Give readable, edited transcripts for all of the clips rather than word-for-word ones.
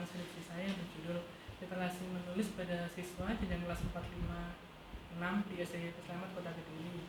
skripsi saya yang berjudul Literasi Menulis pada Siswa Jenjang Kelas 4, 5, 6 di SD Selamat Kota Kediri.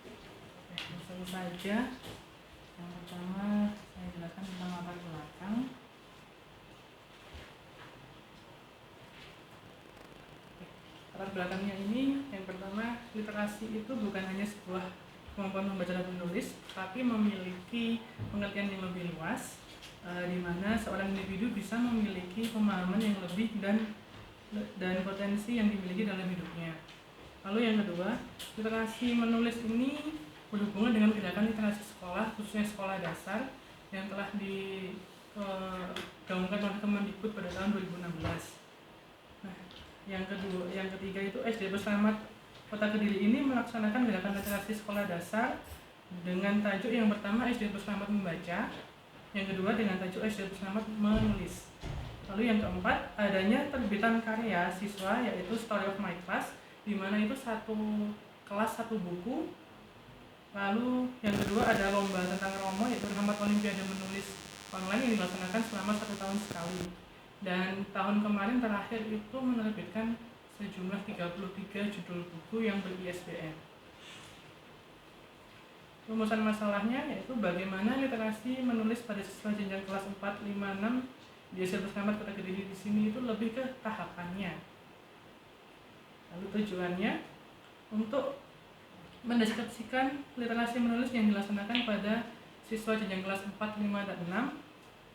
Oke, langsung saja. Yang pertama saya jelaskan tentang latar belakang. Latar belakangnya ini, yang pertama, literasi itu bukan hanya sebuah kemampuan membaca dan menulis, tapi memiliki pengertian yang lebih luas, di mana seorang individu bisa memiliki pemahaman yang lebih dan potensi yang dimiliki dalam hidupnya. Lalu yang kedua, literasi menulis ini berhubungan dengan gerakan literasi sekolah, khususnya sekolah dasar yang telah digaungkan oleh Kemendikbud pada tahun 2016. Nah, yang ketiga itu SD Selamat Kota Kediri ini melaksanakan gerakan literasi sekolah dasar dengan tajuk yang pertama SD Selamat Membaca, yang kedua dengan tajuk SD Selamat Menulis. Lalu yang keempat, adanya terbitan karya siswa yaitu Story of My Class, di mana itu satu kelas satu buku. Lalu yang kedua ada lomba tentang Romo yaitu Rahmat Olimpiade Menulis online yang dilaksanakan selama 1 tahun sekali. Dan tahun kemarin terakhir itu menerbitkan sejumlah 33 judul buku yang ber-ISBN. Rumusan masalahnya yaitu bagaimana literasi menulis pada siswa jenjang kelas 4, 5, 6 di SD Selamat Kota Kediri di sini itu lebih ke tahapannya. Lalu tujuannya untuk mendeskripsikan literasi menulis yang dilaksanakan pada siswa jenjang kelas 4, 5, dan 6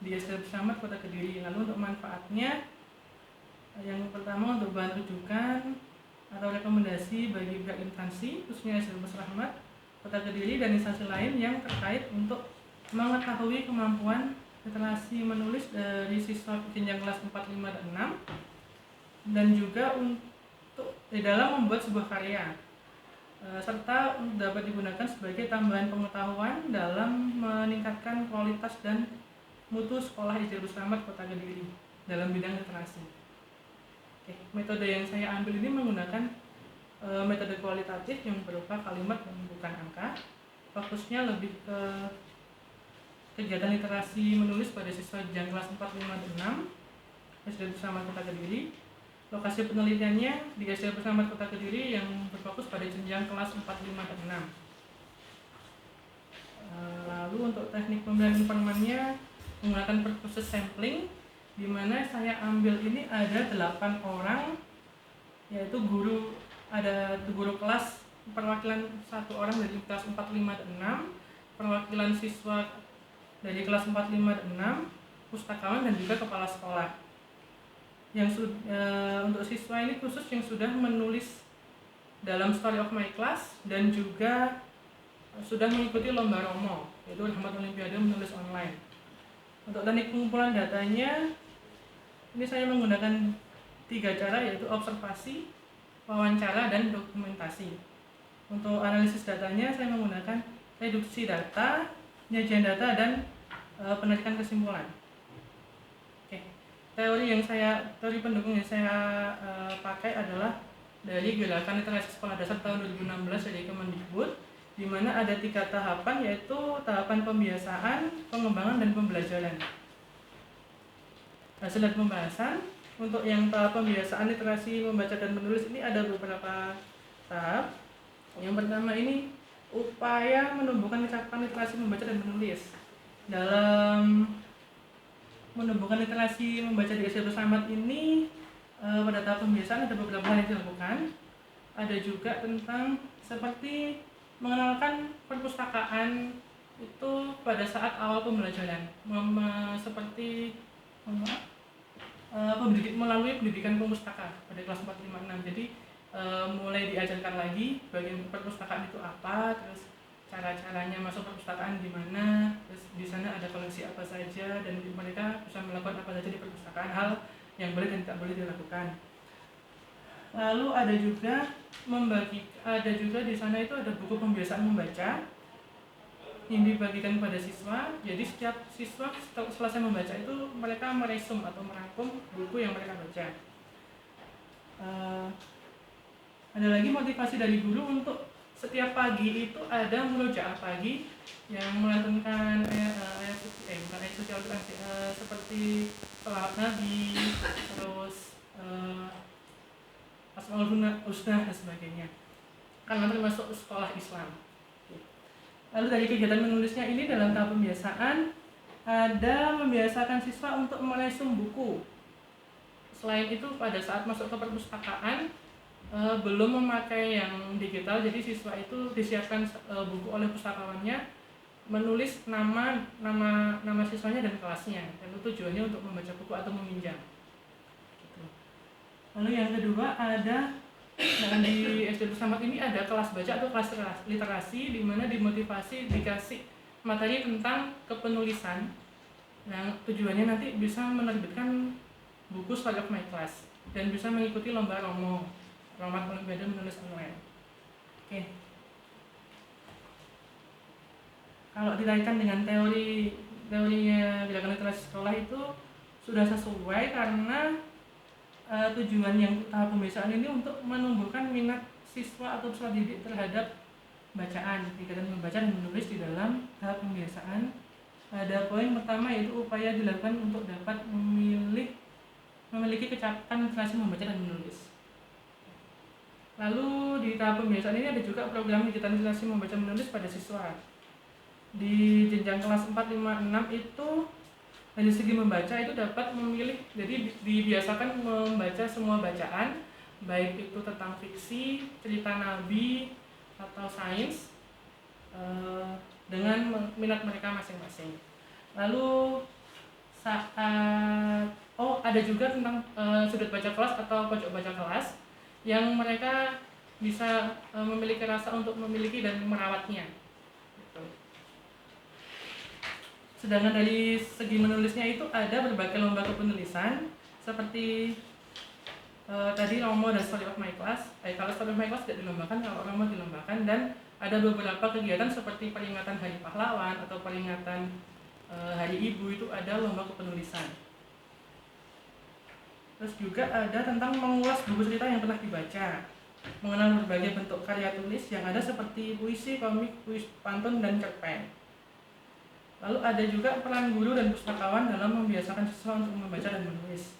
di SD Selamat Kota Kediri. Lalu untuk manfaatnya, yang pertama untuk bahan rujukan atau rekomendasi bagi pihak instansi, khususnya SD Selamat Kota Kediri dan instansi lain yang terkait untuk mengetahui kemampuan literasi menulis dari siswa jenjang kelas 4, 5, dan 6, dan juga untuk dalam membuat sebuah karya, serta dapat digunakan sebagai tambahan pengetahuan dalam meningkatkan kualitas dan mutu sekolah SD Selamat Kota Kediri dalam bidang literasi. Oke, metode yang saya ambil ini menggunakan metode kualitatif yang berupa kalimat dan bukan angka. Fokusnya lebih ke kegiatan literasi menulis pada siswa jenjang kelas 4, 5, dan 6 SD Selamat Kota Kediri. Lokasi penelitiannya di SD Selamat Kota Kediri yang berfokus pada jenjang kelas 4, 5, dan 6. Lalu untuk teknik pemberian informannya menggunakan proses sampling, di mana saya ambil ini ada 8 orang, yaitu ada guru kelas, perwakilan 1 orang dari kelas 4, 5, dan 6, perwakilan siswa dari kelas 4, 5, dan 6, pustakawan dan juga kepala sekolah. Untuk siswa ini khusus yang sudah menulis dalam Story of My Class dan juga sudah mengikuti lomba Romo, yaitu Rahmat Olimpiade Menulis online. Untuk teknik pengumpulan datanya, ini saya menggunakan 3 cara, yaitu observasi, wawancara, dan dokumentasi. Untuk analisis datanya saya menggunakan reduksi data, penyajian data, dan penarikan kesimpulan. Oke. Teori pendukung yang saya pakai adalah dari Gerakan Literasi Sekolah Dasar tahun 2016 dari Kemendikbud, di mana ada 3 tahapan, yaitu tahapan pembiasaan, pengembangan, dan pembelajaran. Hasil dari pembahasan, untuk yang tahap pembiasaan literasi membaca dan menulis ini ada beberapa tahap. Yang pertama ini upaya menumbuhkan kecapapan literasi membaca dan menulis. Dalam menumbuhkan literasi membaca di SD Selamat ini, pada tahap pembiasaan ada beberapa hal yang dilakukan. Ada juga tentang seperti mengenalkan perpustakaan itu pada saat awal pembelajaran, seperti melalui pendidikan pemustaka pada kelas 4, 5, 6. Jadi mulai diajarkan lagi bagian perpustakaan itu apa, terus cara-caranya masuk perpustakaan gimana, terus di sana ada koleksi apa saja, dan mereka bisa melakukan apa saja di perpustakaan, hal yang boleh dan tidak boleh dilakukan. Lalu ada juga di sana itu ada buku pembiasaan membaca yang dibagikan kepada siswa. Jadi setiap siswa selesai membaca itu mereka meresum atau merangkum buku yang mereka baca. Ada lagi motivasi dari guru untuk setiap pagi itu ada murojaah pagi yang melantunkan bukan ayat suci Al-Quran sih, seperti salawat Nabi, terus Asmaul Husna dan sebagainya, karena termasuk sekolah Islam. Lalu dari kegiatan menulisnya ini dalam tahap pembiasaan ada membiasakan siswa untuk meresum buku. Selain itu pada saat masuk ke perpustakaan belum memakai yang digital, jadi siswa itu disiapkan buku oleh pustakawannya, menulis nama siswanya dan kelasnya, dan itu tujuannya untuk membaca buku atau meminjam. Lalu yang kedua ada di SD Bersama ini ada kelas baca atau kelas literasi, di mana dimotivasi dikasih materi tentang kepenulisan, yang tujuannya nanti bisa menerbitkan buku Story of My Class dan bisa mengikuti lomba Romat Olimpiade menulis online. Oke. Kalau dikaitkan dengan teorinya gerakan literasi sekolah itu sudah sesuai, karena tujuan yang tahap pembiasaan ini untuk menumbuhkan minat siswa atau peserta didik terhadap bacaan, kegiatan membaca dan menulis di dalam tahap pembiasaan. Ada poin pertama yaitu upaya dilakukan untuk dapat memiliki kecapapan literasi membaca dan menulis. Lalu di tahap pembiasaan ini ada juga program kegiatan literasi membaca menulis pada siswa. Di jenjang kelas 4, 5, 6 itu dari segi membaca itu dapat memilih, jadi dibiasakan membaca semua bacaan, baik itu tentang fiksi, cerita nabi, atau sains, dengan minat mereka masing-masing. Lalu ada juga tentang sudut baca kelas atau pojok baca kelas, yang mereka bisa memiliki rasa untuk memiliki dan merawatnya. Sedangkan dari segi menulisnya itu ada berbagai lomba kepenulisan seperti tadi Romo dan Story of My Class. Kalau Story of My Class tidak dilombakan, kalau Romo dilombakan, dan ada beberapa kegiatan seperti peringatan Hari Pahlawan atau peringatan Hari Ibu, itu ada lomba kepenulisan. Terus juga ada tentang mengulas buku cerita yang pernah dibaca, mengenal berbagai bentuk karya tulis yang ada seperti puisi, komik, puisi, pantun, dan cerpen. Lalu ada juga peran guru dan pustakawan dalam membiasakan siswa untuk membaca dan menulis.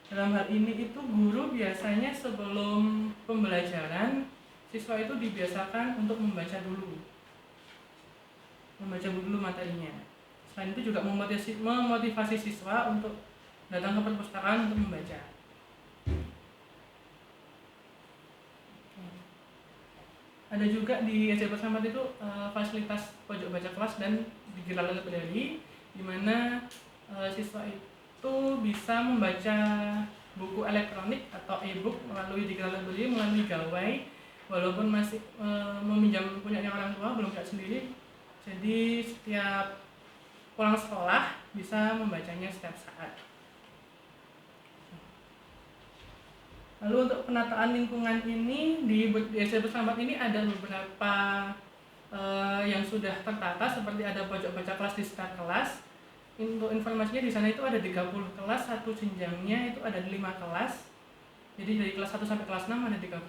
Dalam hal ini itu guru biasanya sebelum pembelajaran, siswa itu dibiasakan untuk membaca dulu materinya. Selain itu juga memotivasi siswa untuk datang ke perpustakaan untuk membaca. Ada juga di SD Bersama itu fasilitas pojok baca kelas dan digital library, di mana siswa itu bisa membaca buku elektronik atau e-book melalui digital library, melalui gawai, walaupun masih meminjam punyanya orang tua, belum bisa sendiri. Jadi setiap pulang sekolah bisa membacanya setiap saat. Lalu untuk penataan lingkungan ini di SD Bersama ini ada beberapa yang sudah tertata, seperti ada pojok baca kelas di setiap kelas. Untuk informasinya di sana itu ada 30 kelas, satu jenjangnya itu ada 5 kelas. Jadi dari kelas 1 sampai kelas 6 ada 30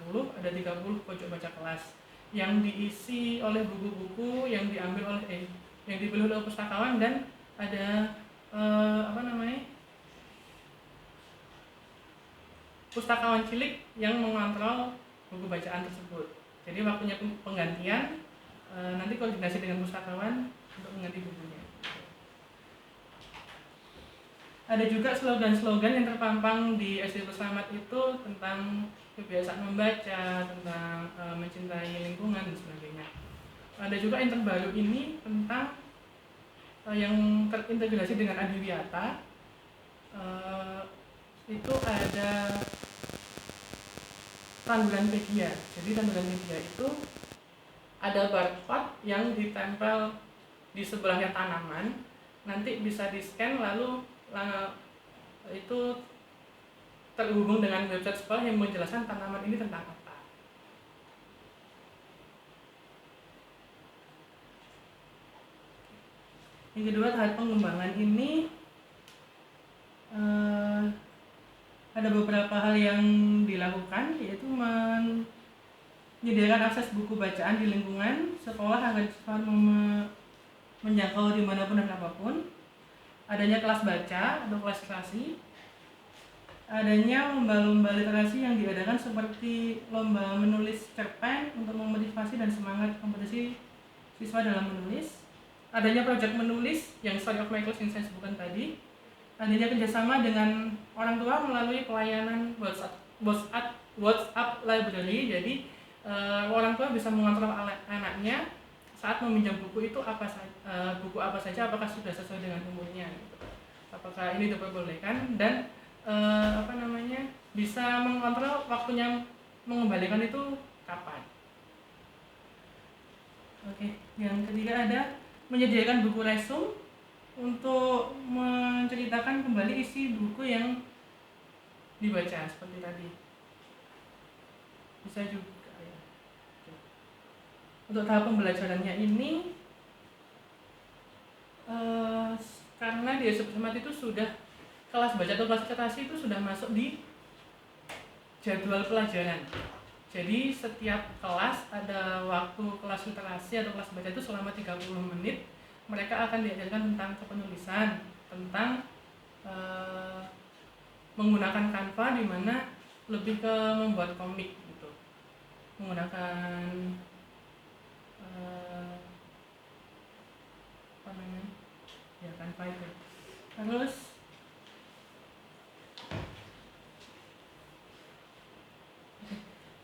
pojok baca kelas yang diisi oleh buku-buku yang diambil oleh yang dipilih oleh pustakawan, dan ada pustakawan cilik yang mengontrol buku bacaan tersebut. Jadi waktunya penggantian nanti koordinasi dengan pustakawan untuk mengganti bukunya. Ada juga slogan-slogan yang terpampang di SD Bersama itu tentang kebiasaan membaca, tentang mencintai lingkungan dan sebagainya. Ada juga yang terbaru ini tentang yang terintegrasi dengan Adiwiyata. Itu ada tanduran media. Jadi tanduran media itu ada barcode yang ditempel di sebelahnya tanaman, nanti bisa di-scan lalu itu terhubung dengan website sekolah yang menjelaskan tanaman ini tentang apa. Yang kedua, tahap pengembangan ini ada beberapa hal yang dilakukan, yaitu menyediakan akses buku bacaan di lingkungan sekolah agar siswa menjangkau dimanapun dan apapun, adanya kelas baca atau kelas literasi, adanya lomba-lomba literasi yang diadakan seperti lomba menulis cerpen untuk memotivasi dan semangat kompetisi siswa dalam menulis, adanya proyek menulis yang Story of Michael yang saya sebutkan tadi, adanya kerjasama dengan orang tua melalui pelayanan WhatsApp library. Jadi orang tua bisa mengontrol anaknya saat meminjam buku itu buku apa saja, apakah sudah sesuai dengan umurnya, gitu. Apakah ini diperbolehkan, dan bisa mengontrol waktunya mengembalikan itu kapan. Oke, yang ketiga ada menyediakan buku resume untuk menceritakan kembali isi buku yang dibaca seperti tadi. Bisa juga ya. Untuk tahap pembelajarannya ini karena di SMP itu sudah kelas baca atau kelas literasi itu sudah masuk di jadwal pelajaran. Jadi setiap kelas ada waktu kelas literasi atau kelas baca itu selama 30 menit. Mereka akan diajarkan tentang kepenulisan, tentang menggunakan Canva, di mana lebih ke membuat komik gitu, menggunakan Canva itu. Terus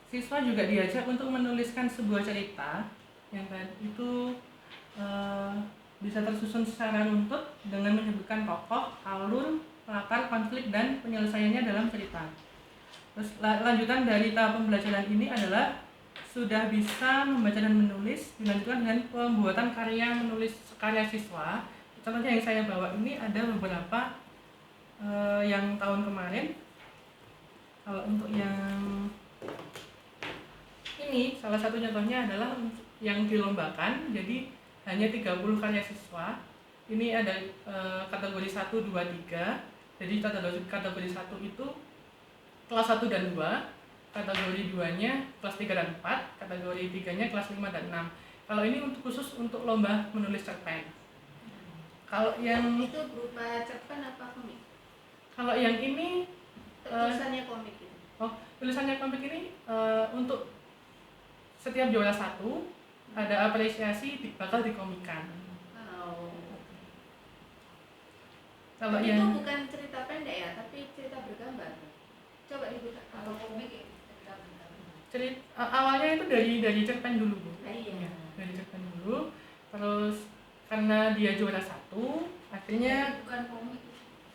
siswa juga diajak untuk menuliskan sebuah cerita yang tadi itu bisa tersusun secara runtut dengan menyebutkan tokoh, alur, latar, konflik, dan penyelesaiannya dalam cerita. Terus lanjutan dari tahap pembelajaran ini adalah sudah bisa membaca dan menulis, dilanjutkan dengan pembuatan karya siswa. Contohnya yang saya bawa ini ada beberapa yang tahun kemarin. Kalau untuk yang ini salah satu contohnya adalah yang dilombakan, jadi hanya 30 karya siswa. Ini ada kategori 1, 2, 3. Jadi kategori 1 itu kelas 1 dan 2, kategori 2-nya kelas 3 dan 4, kategori 3-nya kelas 5 dan 6. Kalau ini khusus untuk lomba menulis cerpen. Kalau yang itu berupa cerpen apa komik? Kalau yang ini tulisannya komik itu. Tulisannya komik ini untuk setiap juara 1 ada apresiasi bakal dikomikan. Kalau itu yang bukan cerita pendek ya, tapi cerita bergambar. Coba dibuka. Kalau komik cerita bergambar. Awalnya itu dari cerpen dulu, Bu. Iya. Dari cerpen dulu. Terus karena dia juara 1, akhirnya bukan komik.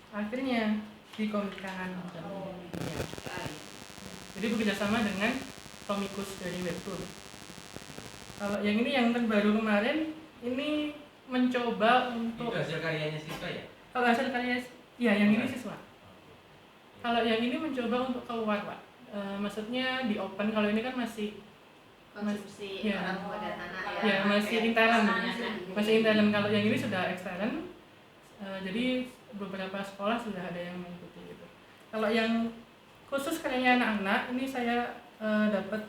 Akhirnya dikomikkan. Ya. Jadi bekerjasama dengan komikus dari Webtoon. Kalau yang ini yang terbaru kemarin, ini mencoba untuk itu hasil karyanya siswa ya? Kalau hasil karya ya yang ini siswa. Kalau yang ini mencoba untuk keluar, Pak. Maksudnya di open. Kalau ini kan masih konsumsi ya, orang tua dan anak ya. Ya, masih intern. Masih intern. Kalau yang ini sudah ekstern. Jadi beberapa sekolah sudah ada yang mengikuti gitu. Kalau yang khusus karyanya anak-anak, ini saya dapat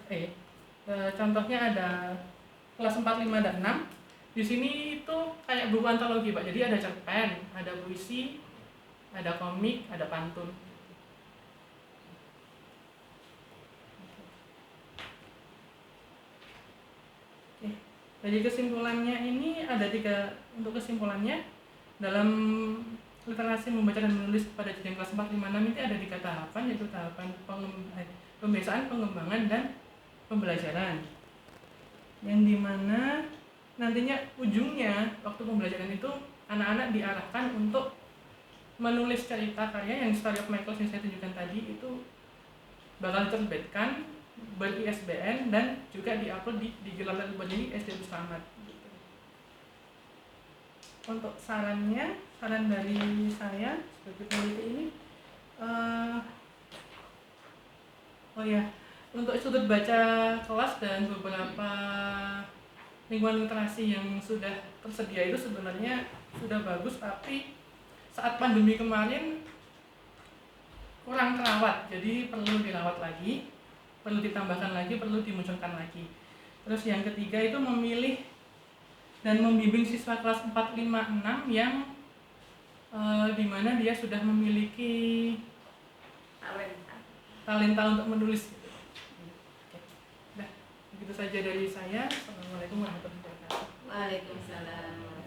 contohnya ada kelas 4, 5, dan 6. Di sini itu kayak buku antologi, Pak. Jadi ada cerpen, ada puisi, ada komik, ada pantun. Oke. Jadi kesimpulannya ini ada 3 untuk kesimpulannya. Dalam literasi membaca dan menulis pada jenjang kelas 4, 5, 6 itu ada 3 tahapan, yaitu tahapan pembiasaan, pengembangan, dan pembelajaran. Yang dimana nantinya ujungnya waktu pembelajaran itu anak-anak diarahkan untuk menulis cerita karya yang Story of Michael yang saya tunjukkan tadi itu bakal diterbitkan ber-ISBN dan juga diupload di Digital Library SD Selamat. Untuk saran dari saya sebagai peneliti ini, untuk sudut baca kelas dan beberapa lingkungan literasi yang sudah tersedia itu sebenarnya sudah bagus, tapi saat pandemi kemarin kurang terawat, jadi perlu dirawat lagi. perlu ditambahkan lagi, perlu dimunculkan lagi. Terus yang ketiga itu memilih dan membimbing siswa kelas 4, 5, 6 yang dimana dia sudah memiliki talenta untuk menulis gitu. Oke. Nah, begitu saja dari saya. Assalamualaikum warahmatullahi wabarakatuh. Waalaikumsalam.